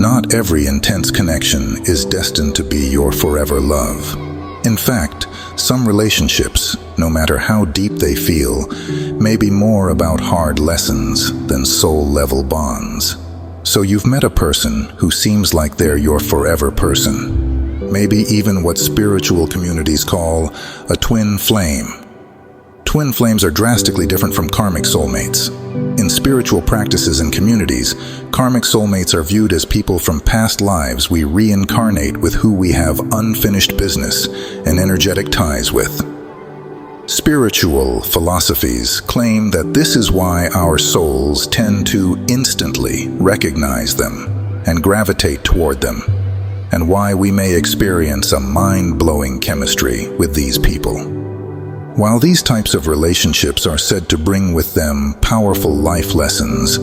Not every intense connection is destined to be your forever love. In fact, some relationships, no matter how deep they feel, may be more about hard lessons than soul-level bonds. So you've met a person who seems like they're your forever person. Maybe even what spiritual communities call a twin flame. Twin flames are drastically different from karmic soulmates. In spiritual practices and communities, karmic soulmates are viewed as people from past lives we reincarnate with who we have unfinished business and energetic ties with. Spiritual philosophies claim that this is why our souls tend to instantly recognize them and gravitate toward them, and why we may experience a mind-blowing chemistry with these people. While these types of relationships are said to bring with them powerful life lessons,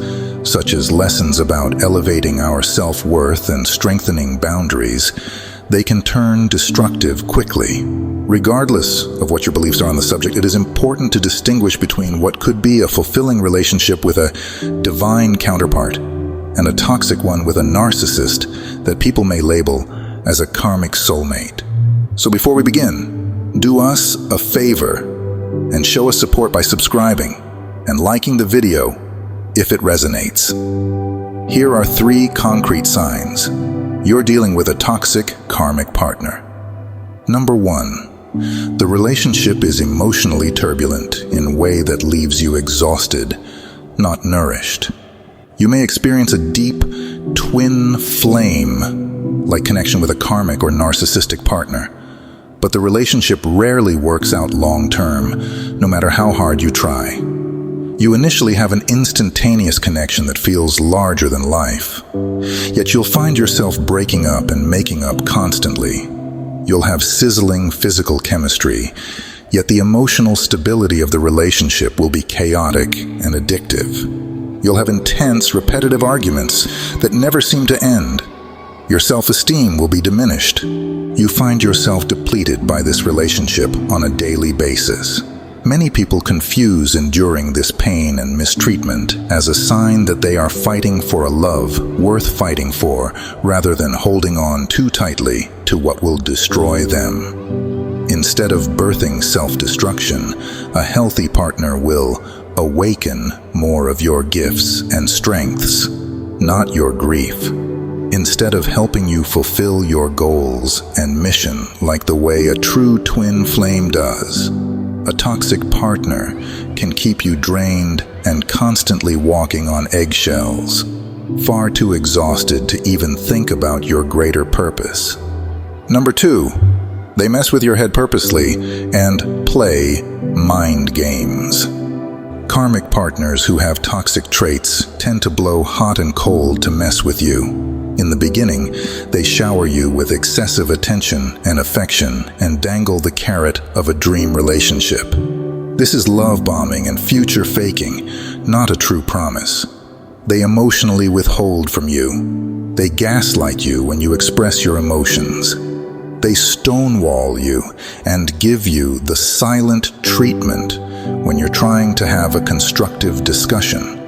such as lessons about elevating our self-worth and strengthening boundaries, they can turn destructive quickly. Regardless of what your beliefs are on the subject, it is important to distinguish between what could be a fulfilling relationship with a divine counterpart and a toxic one with a narcissist that people may label as a karmic soulmate. So before we begin, do us a favor and show us support by subscribing and liking the video if it resonates. Here are 3 concrete signs you're dealing with a toxic karmic partner. Number 1, the relationship is emotionally turbulent in a way that leaves you exhausted, not nourished. You may experience a deep twin flame-like connection with a karmic or narcissistic partner, but the relationship rarely works out long-term, no matter how hard you try. You initially have an instantaneous connection that feels larger than life, yet you'll find yourself breaking up and making up constantly. You'll have sizzling physical chemistry, yet the emotional stability of the relationship will be chaotic and addictive. You'll have intense, repetitive arguments that never seem to end. Your self-esteem will be diminished. You find yourself depleted by this relationship on a daily basis. Many people confuse enduring this pain and mistreatment as a sign that they are fighting for a love worth fighting for, rather than holding on too tightly to what will destroy them. Instead of birthing self-destruction, a healthy partner will awaken more of your gifts and strengths, not your grief. Instead of helping you fulfill your goals and mission like the way a true twin flame does, a toxic partner can keep you drained and constantly walking on eggshells, far too exhausted to even think about your greater purpose. Number 2, they mess with your head purposely and play mind games. Karmic partners who have toxic traits tend to blow hot and cold to mess with you. In the beginning, they shower you with excessive attention and affection and dangle the carrot of a dream relationship. This is love bombing and future faking, not a true promise. They emotionally withhold from you. They gaslight you when you express your emotions. They stonewall you and give you the silent treatment when you're trying to have a constructive discussion.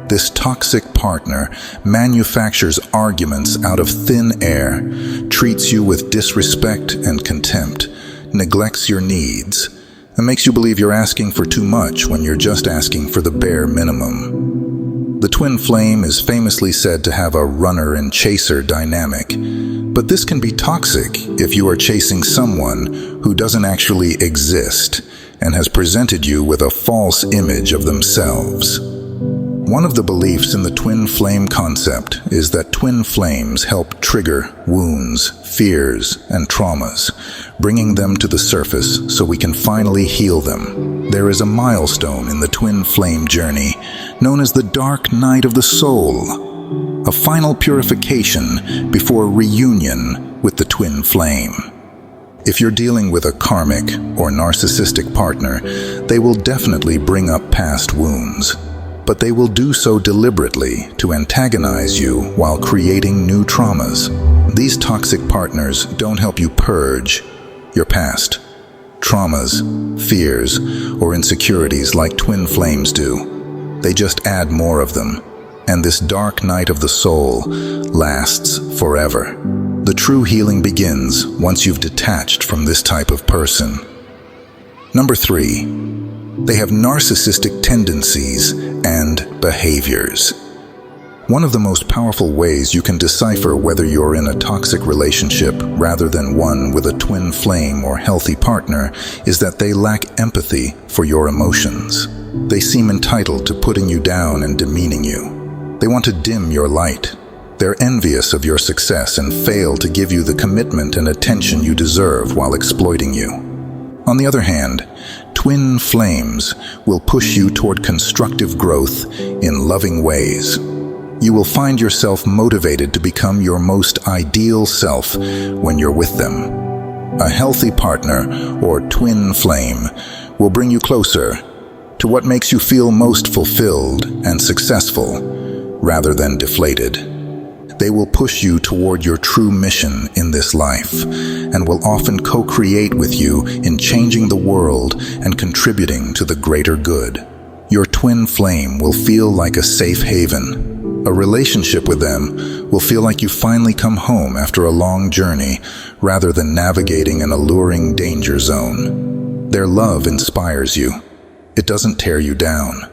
This toxic partner manufactures arguments out of thin air, treats you with disrespect and contempt, neglects your needs, and makes you believe you're asking for too much when you're just asking for the bare minimum. The twin flame is famously said to have a runner and chaser dynamic, but this can be toxic if you are chasing someone who doesn't actually exist and has presented you with a false image of themselves. One of the beliefs in the twin flame concept is that twin flames help trigger wounds, fears, and traumas, bringing them to the surface so we can finally heal them. There is a milestone in the twin flame journey known as the dark night of the soul, a final purification before reunion with the twin flame. If you're dealing with a karmic or narcissistic partner, they will definitely bring up past wounds, but they will do so deliberately to antagonize you while creating new traumas. These toxic partners don't help you purge your past traumas, fears, or insecurities like twin flames do. They just add more of them, and this dark night of the soul lasts forever. The true healing begins once you've detached from this type of person. Number 3, they have narcissistic tendencies and behaviors. One of the most powerful ways you can decipher whether you're in a toxic relationship rather than one with a twin flame or healthy partner is that they lack empathy for your emotions. They seem entitled to putting you down and demeaning you. They want to dim your light. They're envious of your success and fail to give you the commitment and attention you deserve while exploiting you. On the other hand, twin flames will push you toward constructive growth in loving ways. You will find yourself motivated to become your most ideal self when you're with them. A healthy partner or twin flame will bring you closer to what makes you feel most fulfilled and successful rather than deflated. They will push you toward your true mission in this life and will often co-create with you in changing the world and contributing to the greater good. Your twin flame will feel like a safe haven. A relationship with them will feel like you finally come home after a long journey rather than navigating an alluring danger zone. Their love inspires you. It doesn't tear you down.